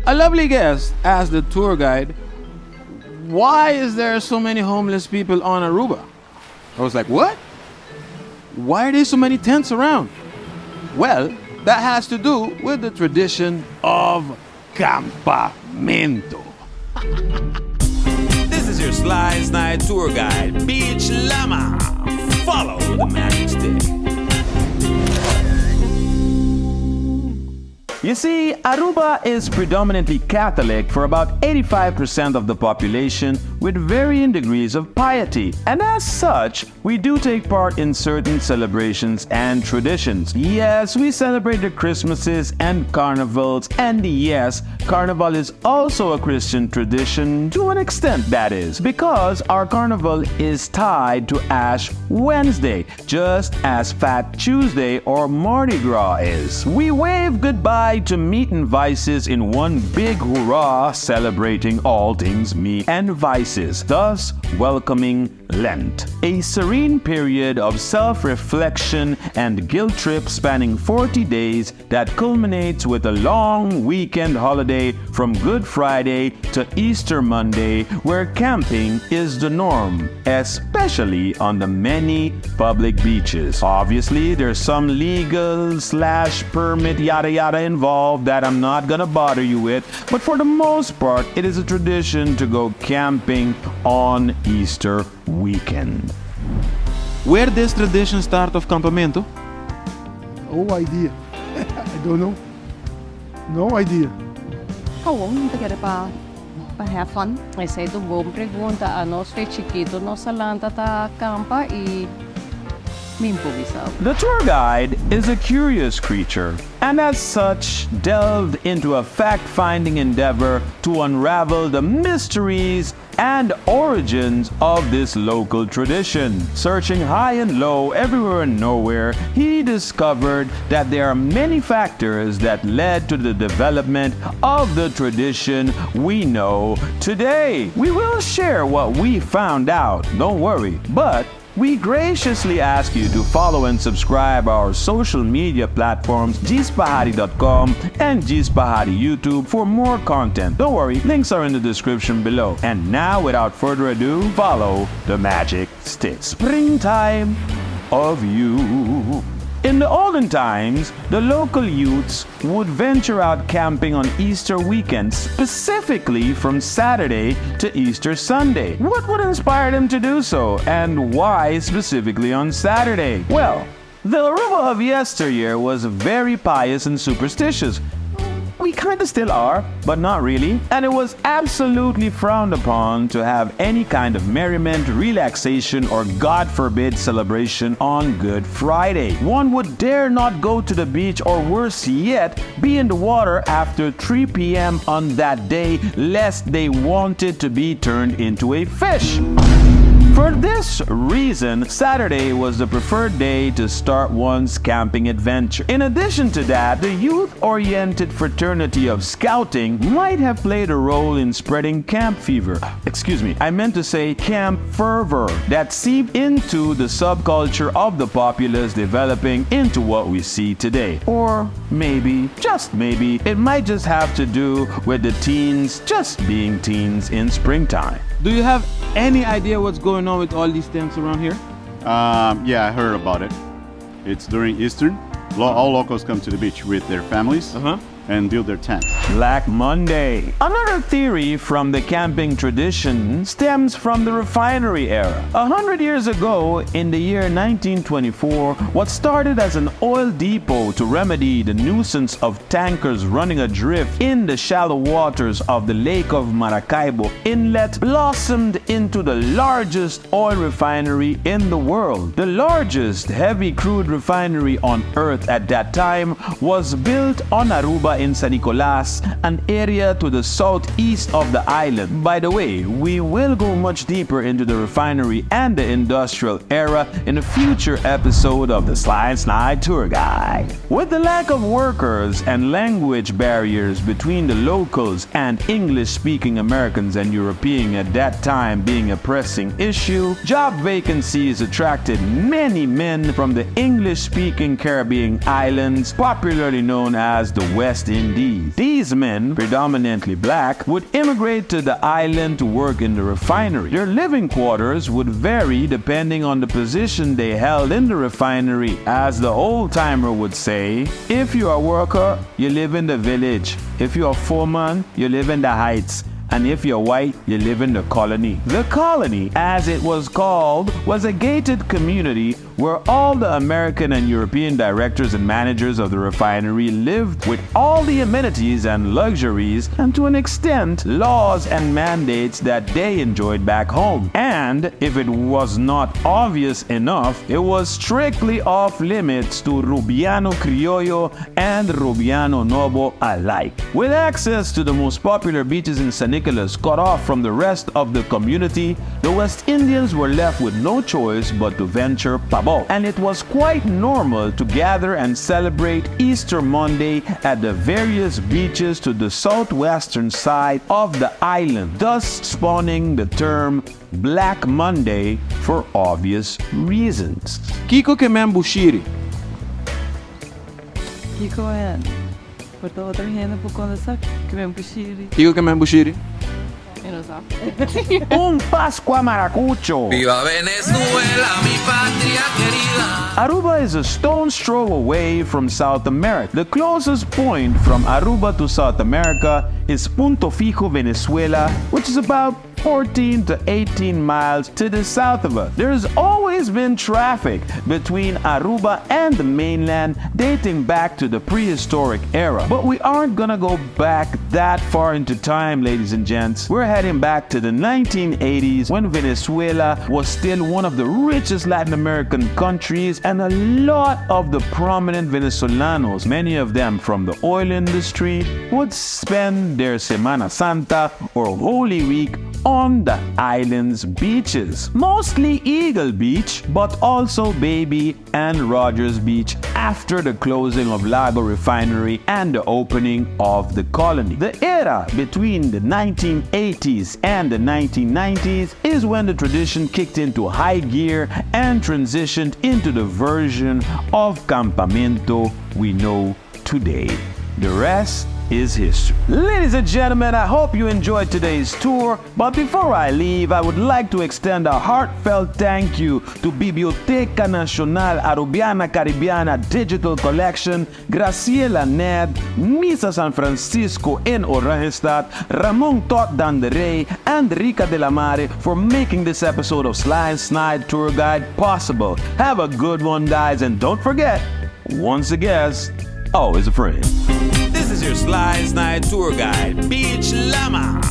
A lovely guest asked the tour guide, why is there so many homeless people on Aruba? I was like, what? Why are there so many tents around? Well, that has to do with the tradition of Campamento. This is your Slide Snide tour guide, Beach Llama. Follow the magic stick. You see, Aruba is predominantly Catholic for about 85% of the population, with varying degrees of piety. And as such, we do take part in certain celebrations and traditions. Yes, we celebrate the Christmases and Carnivals, and yes, Carnival is also a Christian tradition, to an extent that is, because our Carnival is tied to Ash Wednesday, just as Fat Tuesday or Mardi-Gras is. We wave goodbye to meat and vices in one big hurrah, celebrating all things meat and vices, thus welcoming Lent, a serene period of self-reflection and guilt trip spanning 40 days that culminates with a long weekend holiday from Good Friday to Easter Monday, where camping is the norm, especially on the many public beaches. Obviously, there's some legal/permit yada involved that I'm not gonna bother you with, but for the most part, it is a tradition to go camping on Easter weekend. Where this tradition start of Campamento? No idea. I don't know. No idea. Kawong tagara pa have fun. I say do bom pregunta ano stay chiquito no salanta ta campa y The tour guide is a curious creature, and as such delved into a fact-finding endeavor to unravel the mysteries and origins of this local tradition. Searching high and low, everywhere and nowhere, he discovered that there are many factors that led to the development of the tradition we know today. We will share what we found out, don't worry, but we graciously ask you to follow and subscribe our social media platforms, gspahari.com and gspahari YouTube for more content. Don't worry, links are in the description below. And now, without further ado, follow the magic stick. Springtime of you. In the olden times, the local youths would venture out camping on Easter weekend, specifically from Saturday to Easter Sunday. What would inspire them to do so, and why specifically on Saturday? Well, the Aruba of yesteryear was very pious and superstitious. We kinda still are, but not really. And it was absolutely frowned upon to have any kind of merriment, relaxation, or God forbid celebration on Good Friday. One would dare not go to the beach, or worse yet, be in the water after 3 p.m. on that day, lest they wanted to be turned into a fish. For this reason, Saturday was the preferred day to start one's camping adventure. In addition to that, the youth-oriented fraternity of scouting might have played a role in spreading camp fever. I meant to say camp fervor that seeped into the subculture of the populace, developing into what we see today. Or maybe, just maybe, it might just have to do with the teens just being teens in springtime. Do you have any idea what's going on with all these tents around here? Yeah, I heard about it. It's during Easter. All locals come to the beach with their families and build their tents. Black Monday. Another theory from the camping tradition stems from the refinery era. 100 years ago, in the year 1924, what started as an oil depot to remedy the nuisance of tankers running adrift in the shallow waters of the Lake of Maracaibo Inlet blossomed into the largest oil refinery in the world. The largest heavy crude refinery on Earth at that time was built on Aruba in San Nicolas, an area to the southeast of the island. By the way, we will go much deeper into the refinery and the industrial era in a future episode of the Slide Snide Tour Guide. With the lack of workers and language barriers between the locals and English-speaking Americans and Europeans at that time being a pressing issue, job vacancies attracted many men from the English-speaking Caribbean islands, popularly known as the West West Indies. These men, predominantly black, would immigrate to the island to work in the refinery. Their living quarters would vary depending on the position they held in the refinery. As the old-timer would say, if you're a worker, you live in the village. If you're a foreman, you live in the heights. And if you're white, you live in the colony. The colony, as it was called, was a gated community where all the American and European directors and managers of the refinery lived with all the amenities and luxuries, and to an extent, laws and mandates that they enjoyed back home. And if it was not obvious enough, it was strictly off limits to Rubiano Criollo and Rubiano Novo alike. With access to the most popular beaches in San Nicolas cut off from the rest of the community, the West Indians were left with no choice but to venture pabo. And it was quite normal to gather and celebrate Easter Monday at the various beaches to the southwestern side of the island, thus spawning the term Black Monday for obvious reasons. Kiko Kemembushiri. Kiko é por toda a renda por conta dessa que vem puxiri. Kiko Kemembushiri. Pascua Maracucho! Viva Venezuela, mi patria querida! Aruba is a stone's throw away from South America. The closest point from Aruba to South America is Punto Fijo, Venezuela, which is about 14 to 18 miles to the south of us. There's always been traffic between Aruba and the mainland dating back to the prehistoric era. But we aren't gonna go back that far into time, ladies and gents. We're heading back to the 1980s when Venezuela was still one of the richest Latin American countries, and a lot of the prominent Venezolanos, many of them from the oil industry, would spend their Semana Santa or Holy Week on the island's beaches. Mostly Eagle Beach, but also Baby and Rogers Beach after the closing of Lago Refinery and the opening of the colony. The era between the 1980s and the 1990s is when the tradition kicked into high gear and transitioned into the version of Campamento we know today. The rest is history. Ladies and gentlemen, I hope you enjoyed today's tour, but before I leave, I would like to extend a heartfelt thank you to Biblioteca Nacional Arubiana Caribiana Digital Collection, Graciela Ned, Misa San Francisco in Oranjestad, Ramon Tot Danderey, and Rica de la Mare for making this episode of Sly and Snide Tour Guide possible. Have a good one, guys, and don't forget, once a guest, always a friend. This is your Sly and Snide Tour Guide, Beach Llama.